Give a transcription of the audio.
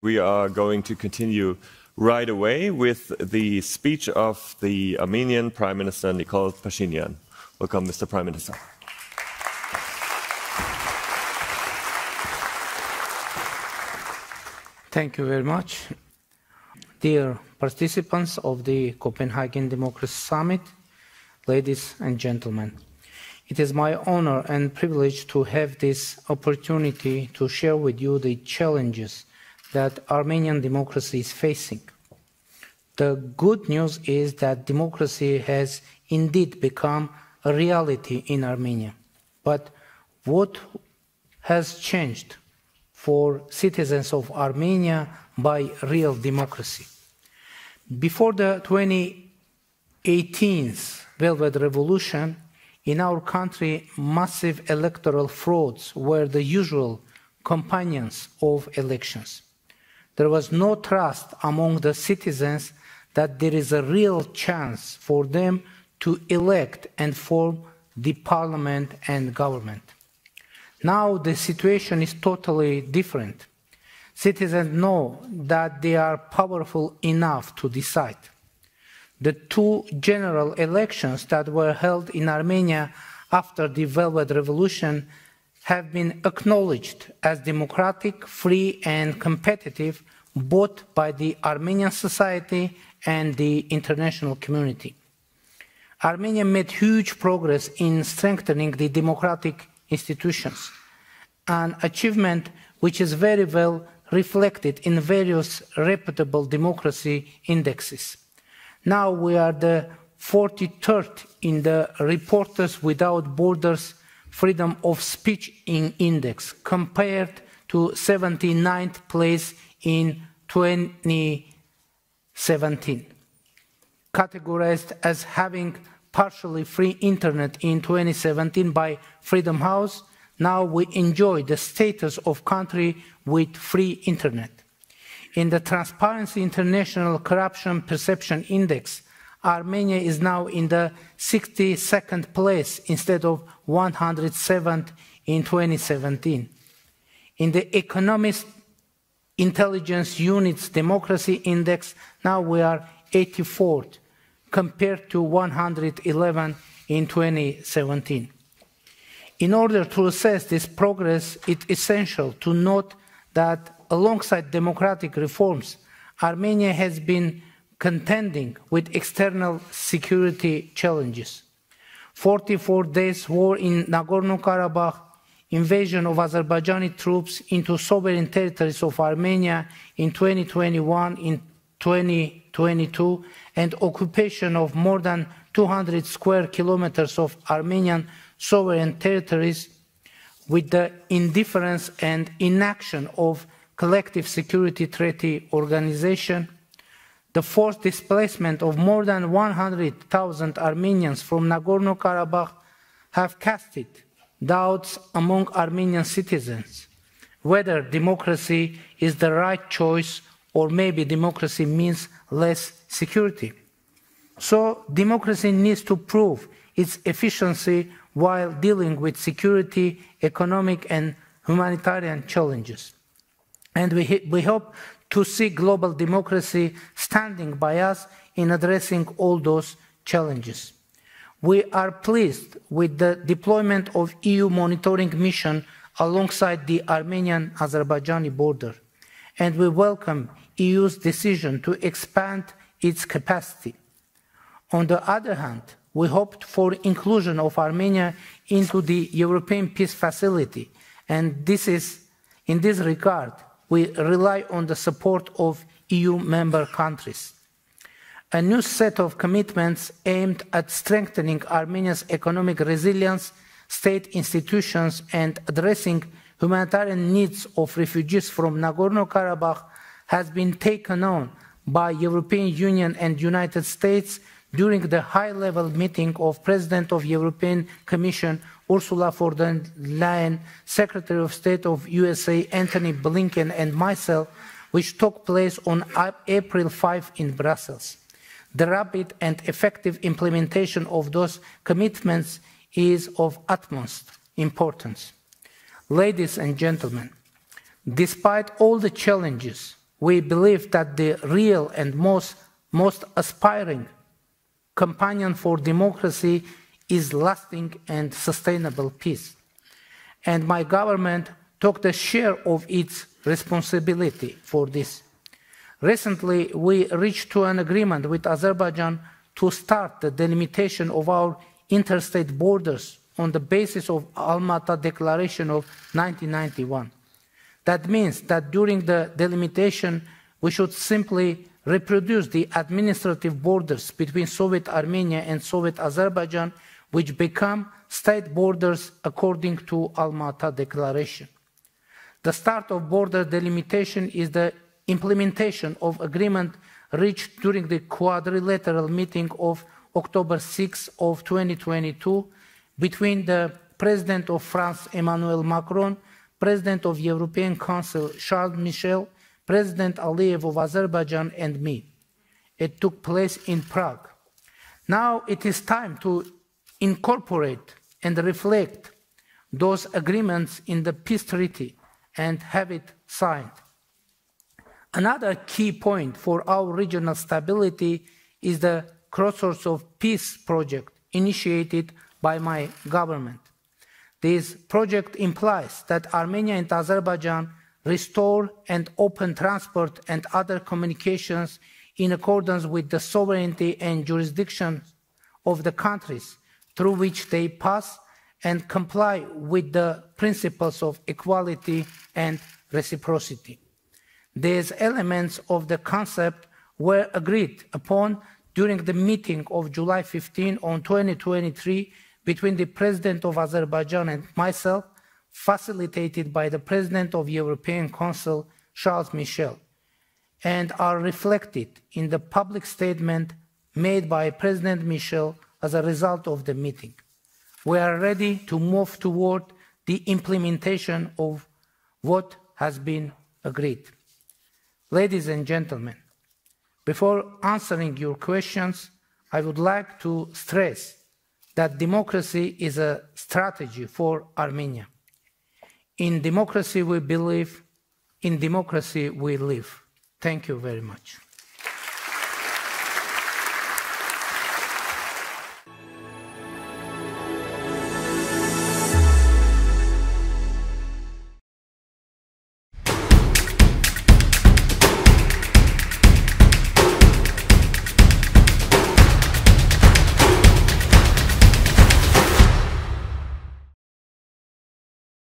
We are going to continue right away with the speech of the Armenian Prime Minister Nikol Pashinyan. Welcome, Mr. Prime Minister. Thank you very much. Dear participants of the Copenhagen Democracy Summit, ladies and gentlemen, it is my honor and privilege to have this opportunity to share with you the challenges that Armenian democracy is facing. The good news is that democracy has indeed become a reality in Armenia. But what has changed for citizens of Armenia by real democracy? Before the 2018 Velvet Revolution, in our country, massive electoral frauds were the usual companions of elections. There was no trust among the citizens that there is a real chance for them to elect and form the parliament and government. Now the situation is totally different. Citizens know that they are powerful enough to decide. The two general elections that were held in Armenia after the Velvet Revolution have been acknowledged as democratic, free and competitive both by the Armenian society and the international community. Armenia made huge progress in strengthening the democratic institutions, an achievement which is very well reflected in various reputable democracy indexes. Now we are the 43rd in the Reporters Without Borders Freedom of Speech Index, compared to 79th place in 2017. Categorized as having partially free internet in 2017 by Freedom House, now we enjoy the status of country with free internet. In the Transparency International Corruption Perception Index, Armenia is now in the 62nd place instead of 107th in 2017. In the Economist Intelligence Unit's Democracy Index, now we are 84th, compared to 111 in 2017. In order to assess this progress, it's essential to note that alongside democratic reforms, Armenia has been contending with external security challenges. 44 days war in Nagorno-Karabakh, invasion of Azerbaijani troops into sovereign territories of Armenia in 2021, in 2022, and occupation of more than 200 square kilometers of Armenian sovereign territories, with the indifference and inaction of Collective Security Treaty Organization, the forced displacement of more than 100,000 Armenians from Nagorno-Karabakh have casted doubts among Armenian citizens whether democracy is the right choice or maybe democracy means less security. So democracy needs to prove its efficiency while dealing with security, economic and humanitarian challenges. And we hope to see global democracy standing by us in addressing all those challenges. We are pleased with the deployment of EU monitoring mission alongside the Armenian-Azerbaijani border, and we welcome EU's decision to expand its capacity. On the other hand, we hoped for inclusion of Armenia into the European Peace Facility, and in this regard, we rely on the support of EU member countries. A new set of commitments aimed at strengthening Armenia's economic resilience, state institutions, and addressing humanitarian needs of refugees from Nagorno-Karabakh has been taken on by European Union and United States during the high-level meeting of President of European Commission Ursula von der Leyen, Secretary of State of USA Antony Blinken, and myself, which took place on April 5 in Brussels. The rapid and effective implementation of those commitments is of utmost importance. Ladies and gentlemen, despite all the challenges, We believe that the real and most aspiring companion for democracy is lasting and sustainable peace. And my government took the share of its responsibility for this. Recently, we reached to an agreement with Azerbaijan to start the delimitation of our interstate borders on the basis of Alma-Ata Declaration of 1991. That means that during the delimitation, we should simply reproduce the administrative borders between Soviet Armenia and Soviet Azerbaijan, which become state borders according to Alma-Ata Declaration. The start of border delimitation is the implementation of agreement reached during the quadrilateral meeting of October 6 of 2022 between the President of France, Emmanuel Macron, President of European Council, Charles Michel, President Aliyev of Azerbaijan, and me. It took place in Prague. Now it is time to incorporate and reflect those agreements in the peace treaty and have it signed. Another key point for our regional stability is the Crossroads of Peace project initiated by my government. This project implies that Armenia and Azerbaijan restore and open transport and other communications in accordance with the sovereignty and jurisdiction of the countries through which they pass and comply with the principles of equality and reciprocity. These elements of the concept were agreed upon during the meeting of July 15 on 2023 between the President of Azerbaijan and myself, facilitated by the President of European Council, Charles Michel, and are reflected in the public statement made by President Michel as a result of the meeting. We are ready to move toward the implementation of what has been agreed. Ladies and gentlemen, before answering your questions, I would like to stress that democracy is a strategy for Armenia. In democracy we believe, in democracy we live. Thank you very much.